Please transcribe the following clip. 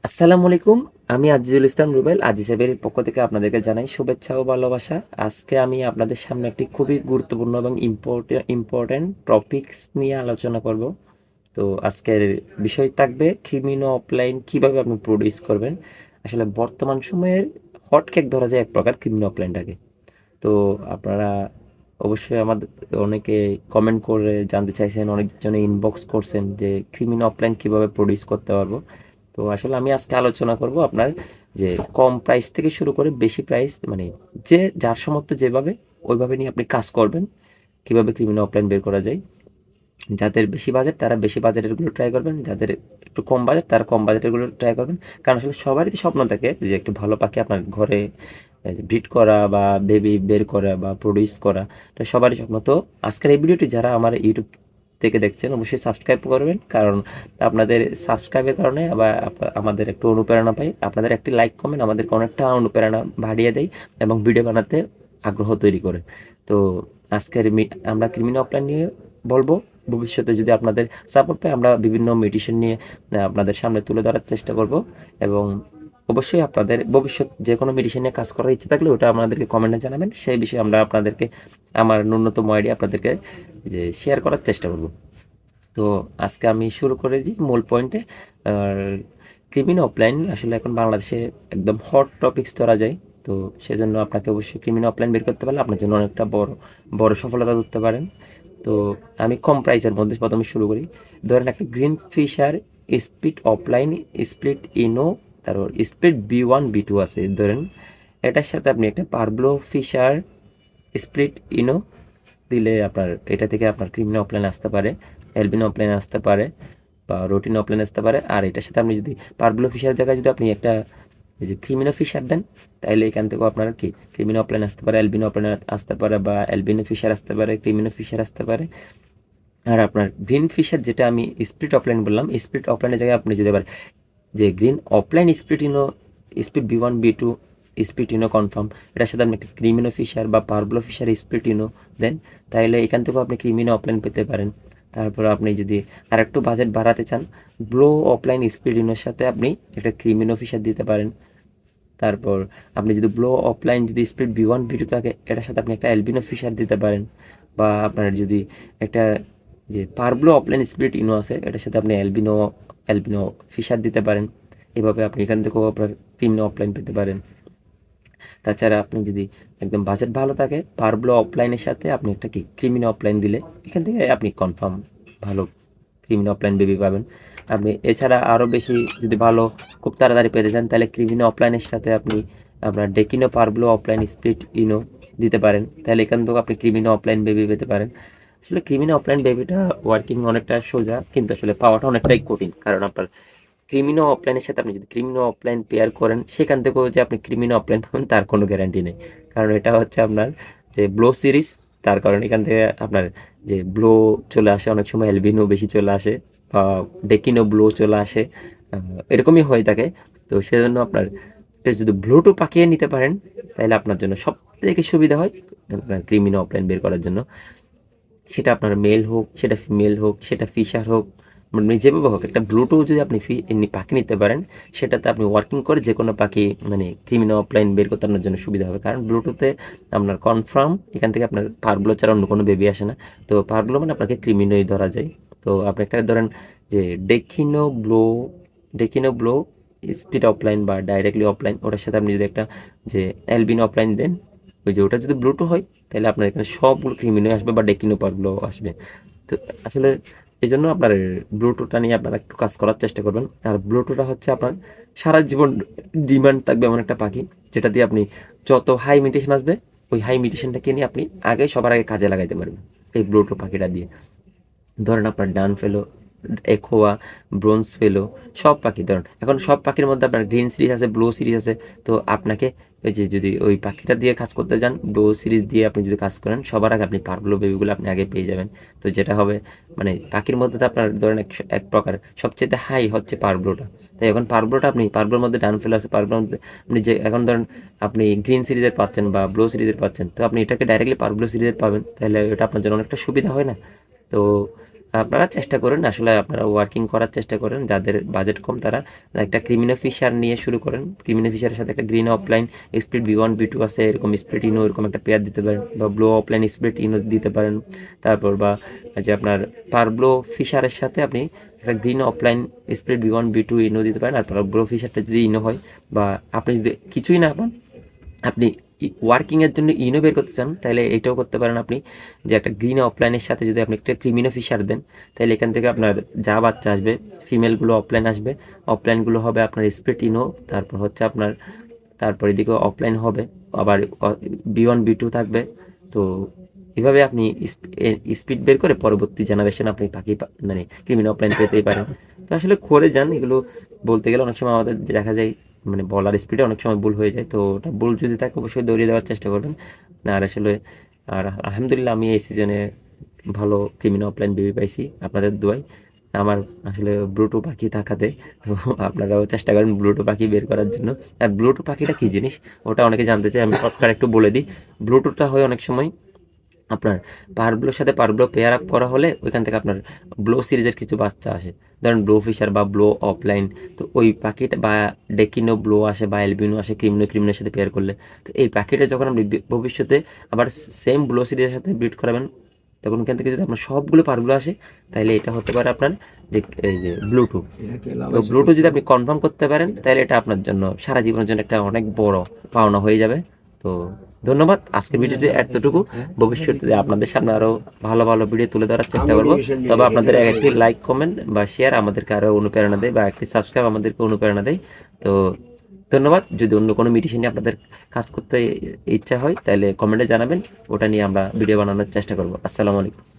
আসসালামু আলাইকুম। আমি আজিজুল ইসলাম রুবেল। আজিজ এর পক্ষ থেকে আপনাদেরকে জানাই শুভেচ্ছা ও ভালোবাসা। আজকে আমি আপনাদের সামনে একটি খুবই গুরুত্বপূর্ণ এবং ইম্পর্টেন্ট টপিকস নিয়ে আলোচনা করব। তো আজকের বিষয় থাকবে ক্রিমিনো অফলাইন কিভাবে আপনি প্রডিউস করবেন। আসলে বর্তমান সময়ের হটকেক ধরা যায় এক প্রকার ক্রিমিনো অফলাইনটাকে। তো আপনারা অবশ্যই আমাদের অনেকে কমেন্ট করে জানতে চাইছেন, অনেকজনে ইনবক্স করছেন যে ক্রিমিনো অফলাইন কিভাবে প্রডিউস করতে পারবো। তো আসলে আমি আজকে আলোচনা করব আপনার যে কম প্রাইস থেকে শুরু করে বেশি প্রাইস, মানে যে যার সামর্থ্য যেভাবে ওইভাবে নিয়ে আপনি কাজ করবেন, কিভাবে ক্রিমিনাল অফলাইন বের করা যায়। যাদের বেশি বাজেট তারা বেশি বাজেটেরগুলো ট্রাই করবেন, যাদের একটু কম বাজেট তারা কম বাজেটেরগুলো ট্রাই করবেন। কারণ আসলে সবারই তো স্বপ্ন থাকে যে একটু ভালো পাখি আপনার ঘরে ব্রিড করা বা বেবি বের করা বা প্রডিউস করা, এটা সবারই স্বপ্ন। তো আজকের এই ভিডিওটি যারা আমার ইউটিউব থেকে দেখছেন অবশ্যই সাবস্ক্রাইব করবেন, কারণ আপনাদের সাবস্ক্রাইবের কারণে আবার আমাদের একটু অনুপ্রেরণা পাই। আপনাদের একটি লাইক কমেন্ট আমাদেরকে অনেকটা অনুপ্রেরণা বাড়িয়ে দেয় এবং ভিডিও বানাতে আগ্রহ তৈরি করে। তো আজকের আমরা ক্রিমিনাল অফলাইন নিয়ে বলবো। ভবিষ্যতে যদি আপনাদের সাপোর্ট পাই আমরা বিভিন্ন মেডিসিন নিয়ে আপনাদের সামনে তুলে ধরার চেষ্টা করব। এবং অবশ্যই আপনাদের ভবিষ্যৎ যে কোনো মেডিসিন নিয়ে কাজ করার ইচ্ছে থাকলে ওটা আমাদেরকে কমেন্টে জানাবেন, সেই বিষয়ে আমরা আপনাদেরকে আমার ন্যূনতম আইডিয়া আপনাদেরকে যে শেয়ার করার চেষ্টা করব। তো আজকে আমি শুরু করেছি মূল পয়েন্টে। আর ক্রিমিনাল অফলাইন আসলে এখন বাংলাদেশে একদম হট টপিকস ধরা যায়। তো সেজন্য আপনাকে অবশ্যই ক্রিমিনাল অফলাইন বের করতে পারলে আপনার জন্য অনেকটা বড় বড় সফলতা ধরতে পারেন। তো আমি কম প্রাইসের মধ্যে প্রথমে শুরু করি। ধরেন একটা green fisher split offline split ইনো, তারপর স্প্লিট B1 B2 আছে ধরেন। এটার সাথে আপনি একটা পারব্লো ফিশার স্প্লিট ইনো দিলে আপনার এটা থেকে আপনার ক্রিমিনাল অফলাইন আসতে পারে, অ্যালবিনো অফলাইন আসতে পারে বা রুটিন অফলাইন আসতে পারে। আর এটার সাথে আপনি যদি পারব্লো ফিশার জায়গায় যদি আপনি একটা এই যে ক্রিমিনো ফিশার দেন, তাহলে এখান থেকেও আপনার কি ক্রিমিনো অফলাইন আসতে পারে, অ্যালবিনো অফলাইন আসতে পারে বা অ্যালবিনো ফিশার আসতে পারে, ক্রিমিনো ফিশার আসতে পারে। আর আপনার গ্রিন ফিশার যেটা আমি স্প্লিট অফলাইন বললাম, স্প্লিট অফলাইনের জায়গায় আপনি যদি আবার যে গ্রিন অফলাইন স্প্লিট ইনো স্প্লিট B1 B2 স্প্লিট ইনো কনফার্ম, এটার সাথে আপনি একটা ক্রিমিনো ফিশার বা পারব্লো ফিশার স্প্লিট ইনো দেন, তাহলে এখান থেকেও আপনি ক্রিমিনো অফলাইন পেতে পারেন। তারপর আপনি যদি আর একটু বাজেট বাড়াতে চান, ব্লো অফলাইন স্প্লিট ইনোর সাথে আপনি একটা ক্রিমিনো ফিশার দিতে পারেন। তারপর আপনি যদি ব্লো অফলাইন যদি স্প্লিট B1 B2 থাকে, এটার সাথে আপনি একটা অ্যালবিনো ফিশার দিতে পারেন। বা আপনার যদি একটা যে পারব্লো অফলাইন স্প্লিট ইনো আছে, এটার সাথে আপনি অ্যালবিনো অ্যালবিনো ফিশার দিতে পারেন। এভাবে আপনি এখান থেকেও আপনার ক্রিমিনো অফলাইন পেতে পারেন। তাছাড়া আপনি যদি একদম বাজেট ভালো থাকে, পারব্লো অফলাইনের সাথে আপনি একটা কি ক্রিমিনো অফলাইন দিলে এখান থেকে আপনি কনফার্ম ভালো ক্রিমিনো অফলাইন বেবি পাবেন। আপনি এছাড়া আরও বেশি যদি ভালো খুব তাড়াতাড়ি পেতে চান, তাহলে ক্রিমিনো অফলাইনের সাথে আপনি আপনার ডেকিনো পারব্লো অফলাইন স্প্লিট ইনো দিতে পারেন, তাহলে এখান থেকেও আপনি ক্রিমিনো অফলাইন বেবি পেতে পারেন। আসলে ক্রিমিনো অফলাইন বেবিটা ওয়ার্কিং অনেকটা সোজা, কিন্তু আসলে পাওয়াটা অনেকটাই কঠিন। কারণ আপনার ক্রিমিনো অফলাইনের সাথে আপনি যদি ক্রিমিনো অফলাইন পেয়ার করেন, সেখান থেকেও যে আপনি ক্রিমিনো অফলাইন পাবেন তার কোনো গ্যারান্টি নেই। কারণ এটা হচ্ছে আপনার যে ব্লো সিরিজ, তার কারণে এখান থেকে আপনার যে ব্লো চলে আসে, অনেক সময় অ্যালবিনো বেশি চলে আসে বা ডেকিনো ব্লো চলে আসে, এরকমই হয়ে থাকে। তো সেজন্য আপনার এটা যদি ব্লুটুথ পাকিয়ে নিতে পারেন, তাহলে আপনার জন্য সব থেকে সুবিধা হয় আপনার ক্রিমিনো অফলাইন বের করার জন্য। সেটা আপনার মেল হোক, সেটা ফিমেল হোক, সেটা ফিশার হোক, মানে যেভাবে হোক একটা ব্লুটুথ যদি আপনি পাখি নিতে পারেন, সেটাতে আপনি ওয়ার্কিং করে যে কোনো পাখি মানে ক্রিমিনাল অফলাইন বের করতে আপনার জন্য সুবিধা হবে। কারণ ব্লুটুথে আপনার কনফার্ম এখান থেকে আপনার পারগুলো ছাড়া অন্য কোনো বেবি আসে না। তো পারগুলো মানে আপনাকে ক্রিমিনোই ধরা যায়। তো আপনি একটা ধরেন যে ডেকিনো ব্লো ডেকিনো ব্লো স্পিড অফলাইন বা ডাইরেক্টলি অফলাইন, ওটার সাথে আপনি যদি একটা যে অ্যালবিনো অফলাইন দেন, ওই যে ওটা যদি ব্লুটুথ হয়, তাহলে আপনার এখানে সবগুলো ক্রিমিনো আসবে বা ডেকিনো পারগুলো আসবে। তো আসলে এই জন্য আপনার ব্লুটুথটা নিয়ে আপনারা একটু কাজ করার চেষ্টা করবেন। আর ব্লুটুথটা হচ্ছে আপনার সারা জীবন ডিমান্ড থাকবে এমন একটা পাখি, যেটা দিয়ে আপনি যত হাই মিউটেশন আসবে, ওই হাই মিউটেশনটাকে নিয়ে আপনি আগে সবার আগে কাজে লাগাইতে পারবেন এই ব্লুটুথ পাখিটা দিয়ে। ধরেন আপনার ডান ফেলো, একোয়া, ব্রোঞ্জ ফেলো, সব পাখি ধরেন। এখন সব পাখির মধ্যে আপনার গ্রিন সিরিজ আছে, ব্লু সিরিজ আছে। তো আপনাকে ওই যে যদি ওই পাখিটা দিয়ে কাজ করতে যান, ব্লু সিরিজ দিয়ে আপনি যদি কাজ করেন, সবার আগে আপনি পারগুলো বেবিগুলো আপনি আগে পেয়ে যাবেন। তো যেটা হবে মানে পাখির মধ্যে তো আপনার ধরেন এক প্রকার সবচেয়ে হাই হচ্ছে পারব্লোটা। তাই এখন পারব্লোটা আপনি পারব্লোর মধ্যে ডান ফেলো আছে, পারব্লোর মধ্যে আপনি যে এখন ধরেন আপনি গ্রিন সিরিজের পাচ্ছেন বা ব্লু সিরিজের পাচ্ছেন, তো আপনি এটাকে ডাইরেক্টলি পারব্লো সিরিজের পাবেন, তাহলে এটা আপনার জন্য অনেকটা সুবিধা হয় না? তো আপনারা চেষ্টা করেন, আসলে আপনারা ওয়ার্কিং করার চেষ্টা করেন, যাদের বাজেট কম তারা একটা ক্রিমিনো ফিশার নিয়ে শুরু করেন। ক্রিমিনো ফিশারের সাথে একটা green offline split V1 V2 আছে, এরকম স্প্লিট ইনো এরকম একটা পেয়ার দিতে পারেন, বা ব্লু অফলাইন স্প্লিট ইনো দিতে পারেন। তারপর বা যে আপনার পারব্লো ফিশারের সাথে আপনি একটা green offline split V1 V2 ইনো দিতে পারেন। আর পারব্লো ফিশারটা যদি ইনো হয়, বা আপনি যদি কিছুই না পান, আপনি ওয়ার্কিংয়ের জন্য ইনো বের করতে চান, তাহলে এটাও করতে পারেন আপনি, যে একটা গ্রিন অফলাইনের সাথে যদি আপনি একটা ক্রিমিনো ফিশার দেন, তাহলে এখান থেকে আপনার যা বাচ্চা আসবে, ফিমেলগুলো অফলাইন আসবে, অফলাইনগুলো হবে আপনার স্প্লিট ইনো, তারপর হচ্ছে আপনার, তারপর এদিকে অফলাইন হবে, আবার V1 V2 থাকবে। তো এভাবে আপনি স্পিড বের করে পরবর্তী জেনারেশন আপনি পাখি মানে ক্রিমিনো অফলাইন পেতেই পারেন। তো আসলে করে যান, এগুলো বলতে গেলে অনেক সময় আমাদের দেখা যায় মানে বলার স্পিডে অনেক সময় ভুল হয়ে যায়, তো ওটা ভুল যদি থাকে অবশ্যই দৌড়িয়ে দেওয়ার চেষ্টা করবেন। আর আসলে আর আলহামদুলিল্লাহ আমি এই সিজনে ভালো ক্রিমিনো অফলাইন বেবি পাইছি আপনাদের দোয়ায়, আমার আসলে ব্লুটু পাখি থাকাতে। তো আপনারাও চেষ্টা করেন ব্লুটু পাখি বের করার জন্য। আর ব্লুটু পাখিটা কী জিনিস ওটা অনেকে জানতে চায়, আমি শর্টকাট একটু বলে দিই। ব্লুটুথটা হয় অনেক সময় আপনার পারগুলোর সাথে পারগুলো পেয়ার আপ করা হলে ওইখান থেকে আপনার ব্লো সিরিজের কিছু বাচ্চা আসে, ধরেন ব্লো ফিশার বা ব্লো অফলাইন। তো ওই পাখিটা বা ডেকিনো ব্লো আসে বা এলবিনো আসে ক্রিমিনোর সাথে পেয়ার করলে। তো এই পাখিটা যখন আপনি ভবিষ্যতে আবার সেম ব্লো সিরিজের সাথে ব্রিড করাবেন, তখন ওখান থেকে যদি আপনার সবগুলো পারগুলো আসে, তাহলে এটা হতে পারে আপনার যে এই যে ব্লুটুথ। তো ব্লুটুথ যদি আপনি কনফার্ম করতে পারেন, তাহলে এটা আপনার জন্য সারা জীবনের জন্য একটা অনেক বড় পাওনা হয়ে যাবে। তো ধন্যবাদ, আজকের ভিডিওটি এতটুকু। ভবিষ্যতে আপনাদের সামনে আরও ভালো ভালো ভিডিও তুলে ধরার চেষ্টা করব। তবে আপনাদের একটি লাইক কমেন্ট বা শেয়ার আমাদেরকে আরও অনুপ্রেরণা দেয়, বা একটি সাবস্ক্রাইব আমাদেরকে অনুপ্রেরণা দেয়। তো ধন্যবাদ। যদি অন্য কোনো মিটিশন নিয়ে আপনাদের কাজ করতে ইচ্ছা হয়, তাহলে কমেন্টে জানাবেন, ওটা নিয়ে আমরা ভিডিও বানানোর চেষ্টা করব। আসসালামু আলাইকুম।